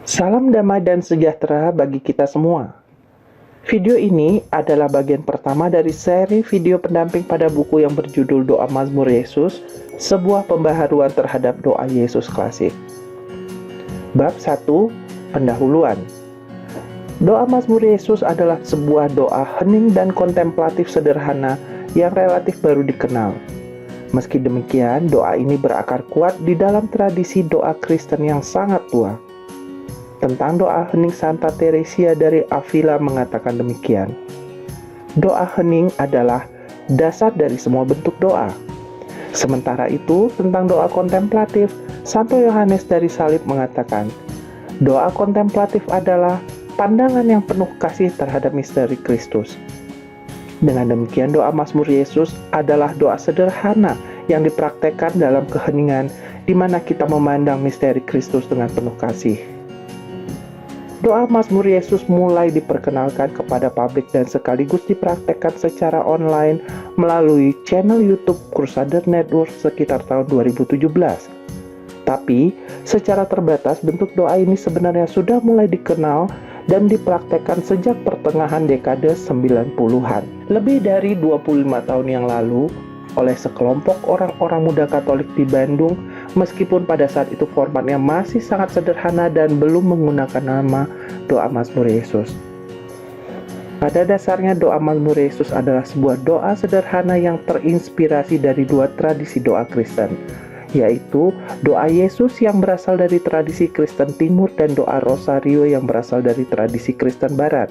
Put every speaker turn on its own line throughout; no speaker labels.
Salam damai dan sejahtera bagi kita semua. Video ini adalah bagian pertama dari seri video pendamping pada buku yang berjudul Doa Mazmur Yesus, sebuah pembaharuan terhadap doa Yesus klasik. Bab 1, Pendahuluan. Doa Mazmur Yesus adalah sebuah doa hening dan kontemplatif sederhana yang relatif baru dikenal. Meski demikian, doa ini berakar kuat di dalam tradisi doa Kristen yang sangat tua. Tentang doa hening Santa Teresia dari Avila mengatakan demikian. Doa hening adalah dasar dari semua bentuk doa. Sementara itu, tentang doa kontemplatif, Santo Yohanes dari Salib mengatakan, doa kontemplatif adalah pandangan yang penuh kasih terhadap misteri Kristus. Dengan demikian, doa Mazmur Yesus adalah doa sederhana yang dipraktekkan dalam keheningan, di mana kita memandang misteri Kristus dengan penuh kasih. Doa Mazmur Yesus mulai diperkenalkan kepada publik dan sekaligus dipraktekkan secara online melalui channel YouTube Crusader Network sekitar tahun 2017. Tapi, secara terbatas bentuk doa ini sebenarnya sudah mulai dikenal dan dipraktekkan sejak pertengahan dekade 90-an. Lebih dari 25 tahun yang lalu, oleh sekelompok orang-orang muda Katolik di Bandung, meskipun pada saat itu formatnya masih sangat sederhana dan belum menggunakan nama doa Mazmur Yesus. Pada dasarnya doa Mazmur Yesus adalah sebuah doa sederhana yang terinspirasi dari dua tradisi doa Kristen, yaitu doa Yesus yang berasal dari tradisi Kristen Timur dan doa Rosario yang berasal dari tradisi Kristen Barat.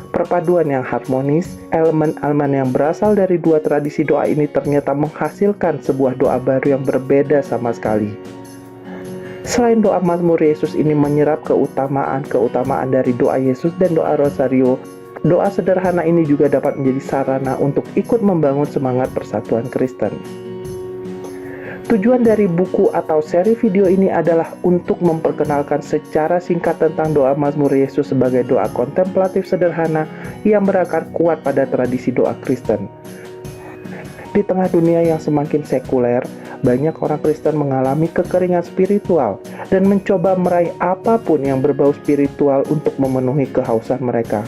Perpaduan yang harmonis, elemen-elemen yang berasal dari dua tradisi doa ini ternyata menghasilkan sebuah doa baru yang berbeda sama sekali. Selain doa Mazmur Yesus ini menyerap keutamaan dari doa Yesus dan doa Rosario, doa sederhana ini juga dapat menjadi sarana untuk ikut membangun semangat persatuan Kristen. Tujuan dari buku atau seri video ini adalah untuk memperkenalkan secara singkat tentang doa Mazmur Yesus sebagai doa kontemplatif sederhana yang berakar kuat pada tradisi doa Kristen. Di tengah dunia yang semakin sekuler, banyak orang Kristen mengalami kekeringan spiritual dan mencoba meraih apapun yang berbau spiritual untuk memenuhi kehausan mereka.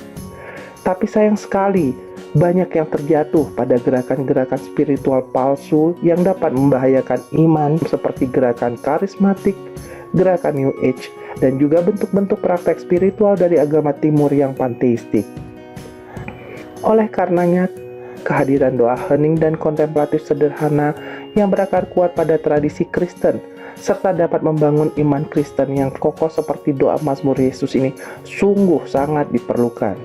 Tapi sayang sekali, banyak yang terjatuh pada gerakan-gerakan spiritual palsu yang dapat membahayakan iman seperti gerakan karismatik, gerakan New Age, dan juga bentuk-bentuk praktek spiritual dari agama timur yang panteistik. Oleh karenanya, kehadiran doa hening dan kontemplatif sederhana yang berakar kuat pada tradisi Kristen serta dapat membangun iman Kristen yang kokoh seperti doa Mazmur Yesus ini sungguh sangat diperlukan.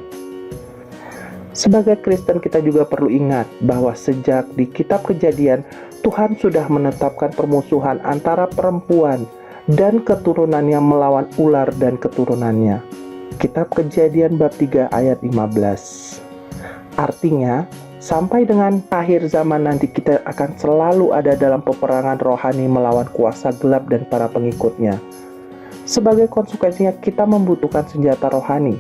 Sebagai Kristen kita juga perlu ingat bahwa sejak di kitab Kejadian, Tuhan sudah menetapkan permusuhan antara perempuan dan keturunannya melawan ular dan keturunannya. Kitab Kejadian bab 3 ayat 15. Artinya, sampai dengan akhir zaman nanti kita akan selalu ada dalam peperangan rohani melawan kuasa gelap dan para pengikutnya. Sebagai konsekuensinya kita membutuhkan senjata rohani.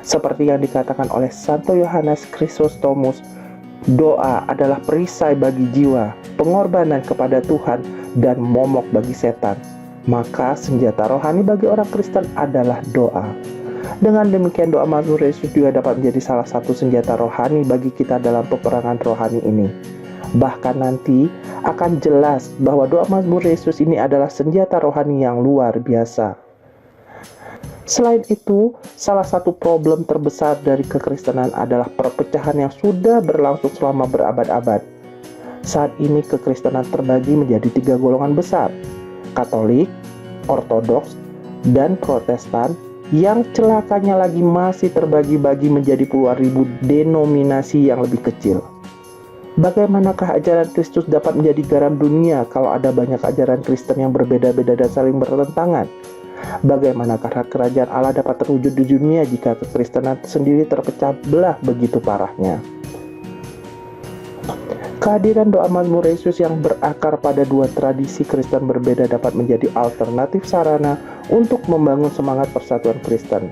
Seperti yang dikatakan oleh Santo Yohanes Chrysostomus, doa adalah perisai bagi jiwa, pengorbanan kepada Tuhan, dan momok bagi setan. Maka senjata rohani bagi orang Kristen adalah doa. Dengan demikian doa Mazmur Yesus juga dapat menjadi salah satu senjata rohani bagi kita dalam peperangan rohani ini. Bahkan nanti akan jelas bahwa doa Mazmur Yesus ini adalah senjata rohani yang luar biasa. Selain itu, salah satu problem terbesar dari kekristenan adalah perpecahan yang sudah berlangsung selama berabad-abad. Saat ini kekristenan terbagi menjadi 3 golongan besar, Katolik, Ortodoks, dan Protestan, yang celakanya lagi masih terbagi-bagi menjadi puluhan ribu denominasi yang lebih kecil. Bagaimanakah ajaran Kristus dapat menjadi garam dunia kalau ada banyak ajaran Kristen yang berbeda-beda dan saling bertentangan? Bagaimanakah kerajaan Allah dapat terwujud di dunia jika kekristenan sendiri terpecah belah begitu parahnya? Kehadiran doa Mazmur Yesus yang berakar pada dua tradisi Kristen berbeda dapat menjadi alternatif sarana untuk membangun semangat persatuan Kristen.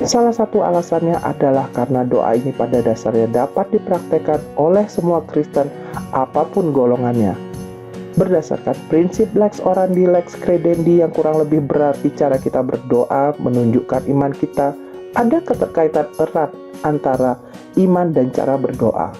Salah satu alasannya adalah karena doa ini pada dasarnya dapat dipraktekkan oleh semua Kristen apapun golongannya. Berdasarkan prinsip lex orandi lex credendi yang kurang lebih berarti cara kita berdoa menunjukkan iman kita, ada keterkaitan erat antara iman dan cara berdoa.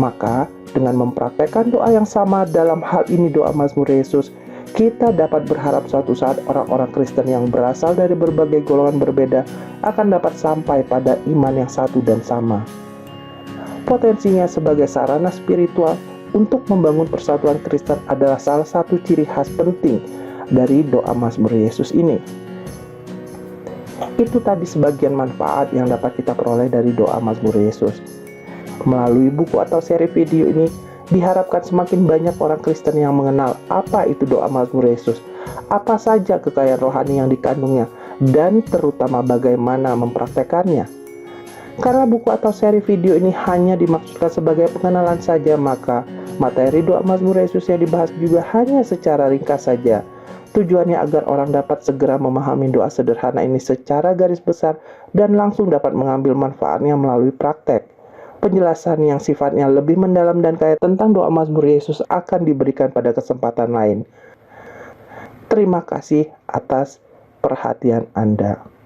Maka, dengan mempraktekkan doa yang sama, dalam hal ini doa Mazmur Yesus, kita dapat berharap suatu saat orang-orang Kristen yang berasal dari berbagai golongan berbeda akan dapat sampai pada iman yang satu dan sama. Potensinya sebagai sarana spiritual untuk membangun persatuan Kristen adalah salah satu ciri khas penting dari doa Mazmur Yesus ini. Itu tadi sebagian manfaat yang dapat kita peroleh dari doa Mazmur Yesus. Melalui buku atau seri video ini, diharapkan semakin banyak orang Kristen yang mengenal apa itu doa Mazmur Yesus, apa saja kekayaan rohani yang dikandungnya, dan terutama bagaimana mempraktekannya. Karena buku atau seri video ini hanya dimaksudkan sebagai pengenalan saja, maka materi doa Mazmur Yesus yang dibahas juga hanya secara ringkas saja. Tujuannya agar orang dapat segera memahami doa sederhana ini secara garis besar dan langsung dapat mengambil manfaatnya melalui praktek. Penjelasan yang sifatnya lebih mendalam dan kaya tentang doa Mazmur Yesus akan diberikan pada kesempatan lain. Terima kasih atas perhatian Anda.